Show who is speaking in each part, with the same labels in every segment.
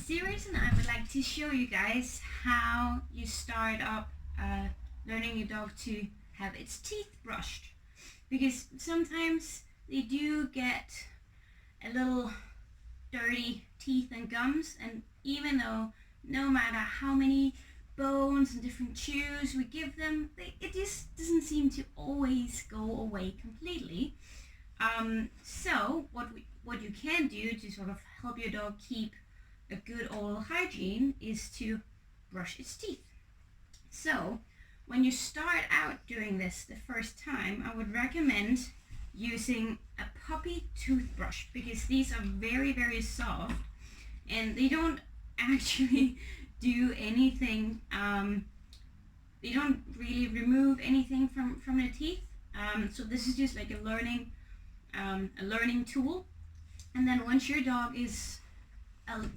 Speaker 1: series, and I would like to show you guys how you start up learning your dog to have its teeth brushed, because sometimes they do get a little dirty teeth and gums, and even though no matter how many bones and different chews we give them, it just doesn't seem to always go away completely. So what you can do to sort of help your dog keep a good oral hygiene is to brush its teeth. So when you start out doing this the first time, I would recommend using a puppy toothbrush, because these are very, very soft and they don't actually do anything. They don't really remove anything from the teeth. So this is just like a learning tool. And then once your dog is a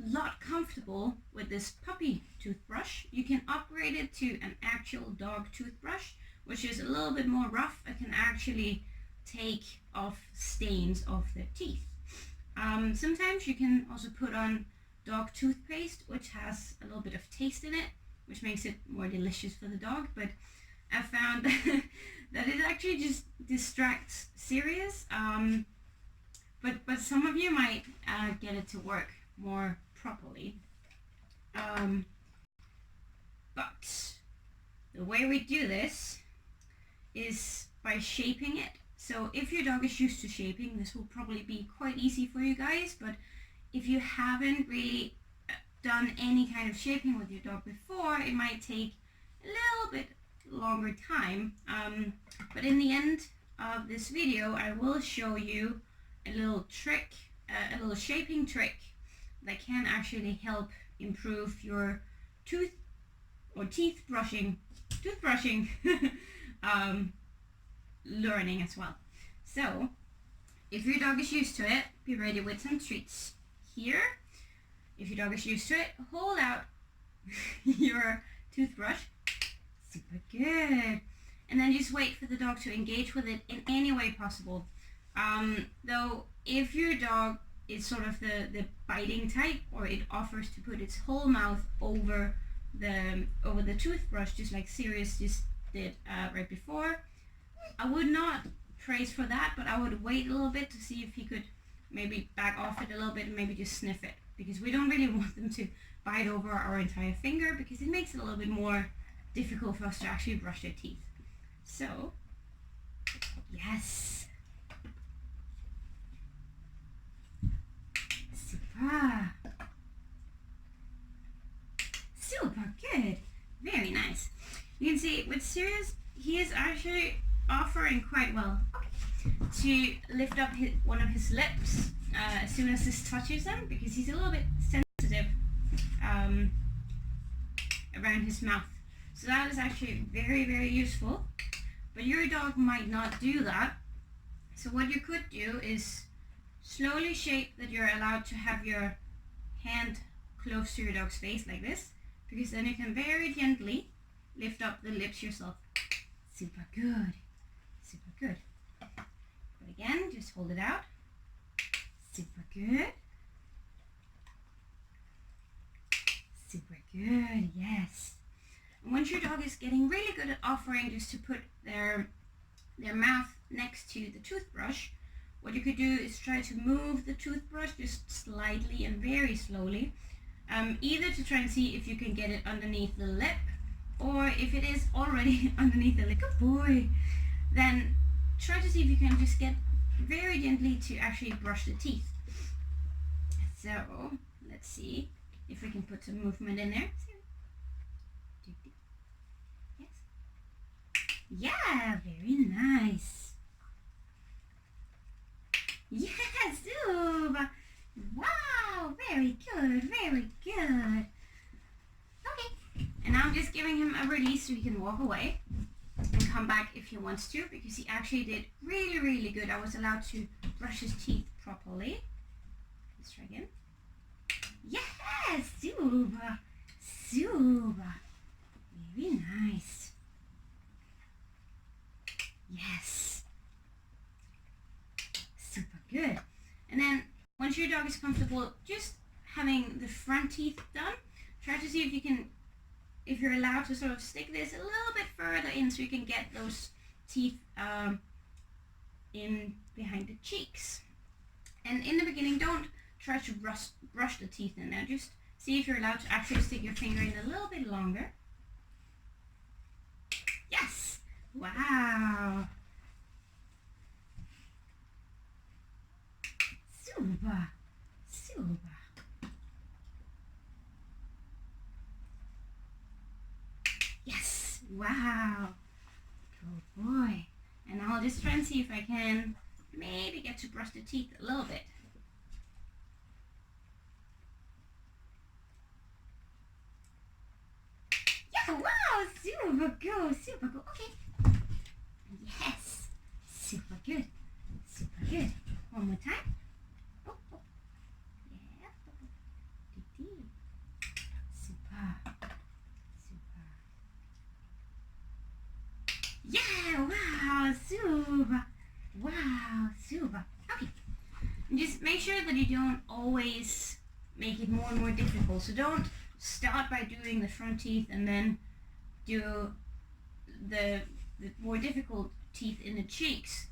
Speaker 1: lot comfortable with this puppy toothbrush, you can upgrade it to an actual dog toothbrush, which is a little bit more rough. It can actually take off stains of their teeth. Sometimes you can also put on dog toothpaste, which has a little bit of taste in it, which makes it more delicious for the dog. But I found that it actually just distracts Sirius. But some of you might get it to work more properly. But the way we do this is by shaping it. So if your dog is used to shaping, this will probably be quite easy for you guys. But if you haven't really done any kind of shaping with your dog before, it might take a little bit longer time. But in the end of this video, I will show you a little trick, a little shaping trick that can actually help improve your toothbrushing learning as well. So if your dog is used to it, be ready with some treats here. If your dog is used to it, hold out your toothbrush. Super good. And then just wait for the dog to engage with it in any way possible. Though if your dog is sort of the biting type, or it offers to put its whole mouth over the toothbrush, just like Sirius just did right before, I would not praise for that, but I would wait a little bit to see if he could maybe back off it a little bit and maybe just sniff it, because we don't really want them to bite over our entire finger, because it makes it a little bit more difficult for us to actually brush their teeth. So yes, super good, very nice. You can see with Sirius, he is actually offering quite well to lift up one of his lips as soon as this touches them, because he's a little bit sensitive around his mouth. So that is actually very, very useful. But your dog might not do that. So what you could do is slowly shape that you're allowed to have your hand close to your dog's face like this, because then you can very gently lift up the lips yourself. Super good. Super good. But again, just hold it out. Super good. Super good, yes. And once your dog is getting really good at offering just to put their mouth next to the toothbrush, what you could do is try to move the toothbrush just slightly and very slowly, either to try and see if you can get it underneath the lip, or if it is already underneath the lip, good boy, then try to see if you can just get very gently to actually brush the teeth. So let's see if we can put some movement in there. Yes. Yeah, very nice. Yes, super. Wow, very good, very good. Okay, and now I'm just giving him a release so he can walk away and come back if he wants to, because he actually did really, really good. I was allowed to brush his teeth properly. Let's try again. Yes, super, super, very nice. Yes, super good. And then once your dog is comfortable, just having the front teeth done, try to see if you're allowed to sort of stick this a little bit further in so you can get those teeth in behind the cheeks. And in the beginning, don't try to brush the teeth in there. Just see if you're allowed to actually stick your finger in a little bit longer. Yes! Wow! Super! Super! Yes! Wow! Good boy! And I'll just try and see if I can maybe get to brush the teeth a little bit. Yeah! Wow! Super good! Super good! Okay! Yes! Super good! Super good! One more time. Oh, oh. Yeah. Super. Super. Yeah! Wow! Super! Wow! Super! Okay. And just make sure that you don't always make it more and more difficult. So don't start by doing the front teeth and then do the more difficult teeth in the cheeks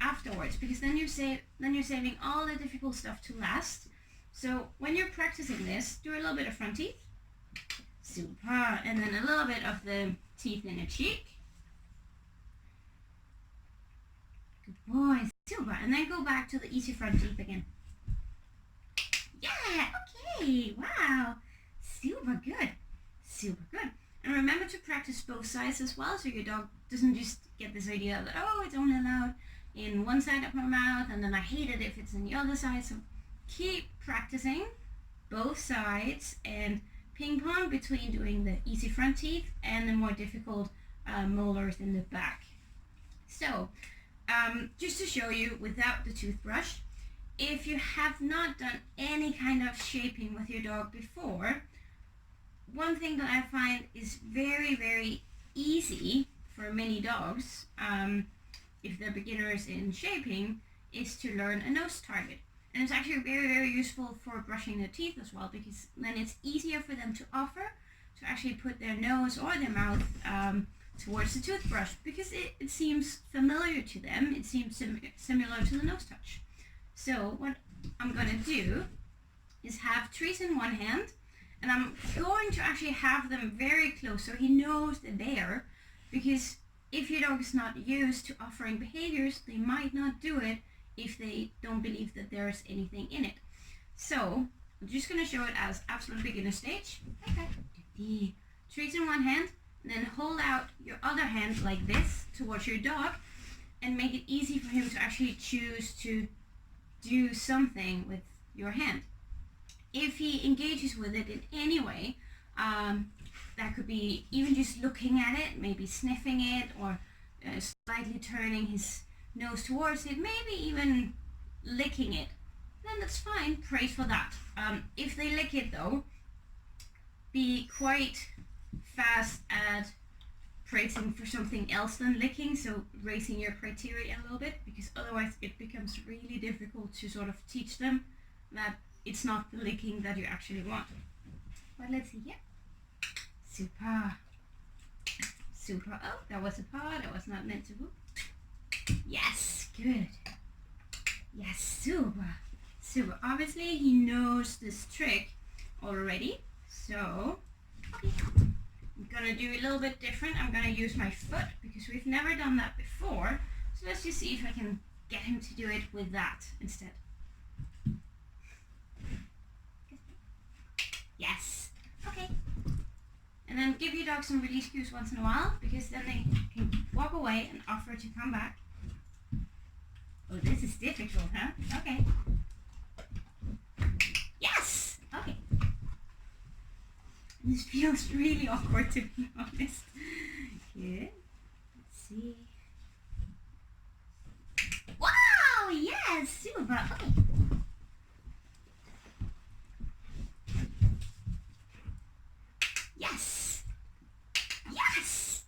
Speaker 1: afterwards, because then you're saving all the difficult stuff to last. So when you're practicing this, do a little bit of front teeth, super, and then a little bit of the teeth in the cheek. Good boy, super, and then go back to the easy front teeth again. Yeah, okay, wow, super good, super good. And remember to practice both sides as well, so your dog doesn't just get this idea that, oh, it's only allowed in one side of my mouth and then I hate it if it's in the other side. So keep practicing both sides and ping pong between doing the easy front teeth and the more difficult molars in the back. So just to show you without the toothbrush, if you have not done any kind of shaping with your dog before, one thing that I find is very, very easy for many dogs, if they're beginners in shaping, is to learn a nose target. And it's actually very, very useful for brushing their teeth as well, because then it's easier for them to offer to actually put their nose or their mouth towards the toothbrush, because it seems familiar to them. It seems similar to the nose touch. So what I'm going to do is have trees in one hand, and I'm going to actually have them very close so he knows they're there, because if your dog is not used to offering behaviors, they might not do it if they don't believe that there's anything in it. So I'm just going to show it as absolute beginner stage. Okay. Treats in one hand, and then hold out your other hand like this towards your dog and make it easy for him to actually choose to do something with your hand. If he engages with it in any way, that could be even just looking at it, maybe sniffing it, or slightly turning his nose towards it, maybe even licking it, then that's fine, praise for that. If they lick it though, be quite fast at praising for something else than licking, so raising your criteria a little bit, because otherwise it becomes really difficult to sort of teach them that it's not the licking that you actually want. But let's see here. Super. Super. Oh, that was a paw. That was not meant to move. Yes, good. Yes, super. Super. Obviously, he knows this trick already. So, okay. I'm going to do a little bit different. I'm going to use my foot because we've never done that before. So let's just see if I can get him to do it with that instead. Yes. Okay. And then give your dog some release cues once in a while, because then they can walk away and offer to come back. Oh, this is difficult, huh? Okay. Yes! Okay. This feels really awkward, to be honest. Good. Let's see. Wow! Yes! Super! Okay. Yes! Yes!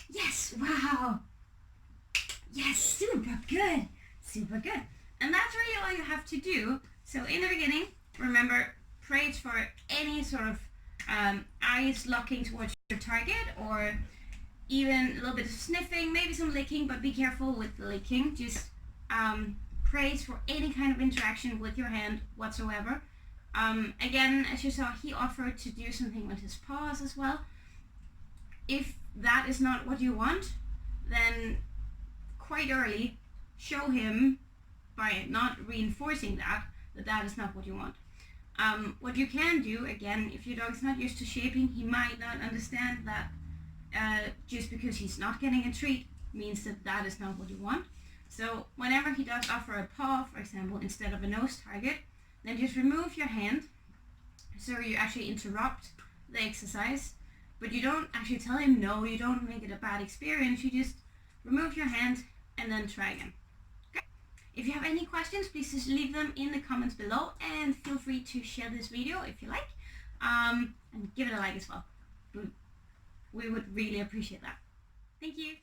Speaker 1: Yes! Wow! Yes! Super good! Super good! And that's really all you have to do. So in the beginning, remember, praise for any sort of eyes locking towards your target, or even a little bit of sniffing, maybe some licking, but be careful with the licking. Just praise for any kind of interaction with your hand whatsoever. Again, as you saw, he offered to do something with his paws as well. If that is not what you want, then quite early show him by not reinforcing that that is not what you want. What you can do, again, if your dog's not used to shaping, he might not understand that just because he's not getting a treat means that is not what you want. So whenever he does offer a paw, for example, instead of a nose target, then just remove your hand, so you actually interrupt the exercise, but you don't actually tell him no, you don't make it a bad experience, you just remove your hand and then try again. Okay. If you have any questions, please just leave them in the comments below, and feel free to share this video if you like, and give it a like as well. We would really appreciate that. Thank you.